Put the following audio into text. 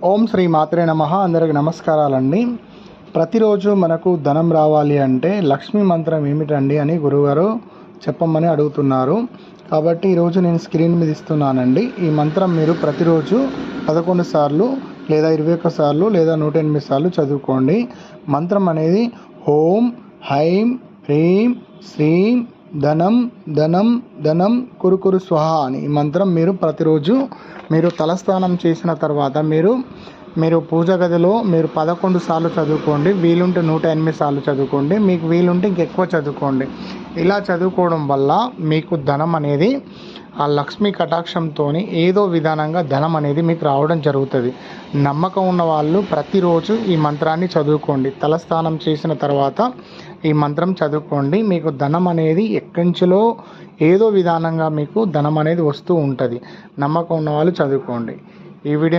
ఓం శ్రీ మాత్రే నమః. అందరికి నమస్కారాలండి. ప్రతిరోజు మనకు ధనం రావాలి అంటే లక్ష్మీ మంత్రం ఏమిటండి అని గురువుగారు చెప్పమని అడుగుతున్నారు. కాబట్టి ఈరోజు నేను స్క్రీన్ మీద ఇస్తున్నానండి. ఈ మంత్రం మీరు ప్రతిరోజు 11 సార్లు లేదా 21 సార్లు లేదా 108 సార్లు చదువుకోండి. మంత్రం అనేది ఓం హైం హ్రీం శ్రీం ధనం ధనం ధనం కురుకురు స్వహ అని. ఈ మంత్రం మీరు ప్రతిరోజు మీరు తలస్నానం చేసిన తర్వాత మీరు పూజ గదిలో 11 సార్లు చదువుకోండి. వీలుంటే 108 సార్లు చదువుకోండి. మీకు వీలుంటే ఇంకెక్కువ చదువుకోండి. ఇలా చదువుకోవడం వల్ల మీకు ధనం అనేది ఆ లక్ష్మీ కటాక్షంతో ఏదో విధానంగా ధనం అనేది మీకు రావడం జరుగుతుంది. నమ్మకం ఉన్న వాళ్ళు ప్రతిరోజు ఈ మంత్రాన్ని చదువుకోండి. తలస్నానం చేసిన తర్వాత ఈ మంత్రం చదువుకోండి. మీకు ధనం అనేది ఎక్కడినుంచో ఏదో విధానంగా మీకు ధనం అనేది వస్తూ ఉంటుంది. నమ్మకం ఉన్న వాళ్ళు చదువుకోండి. ఈ వీడియో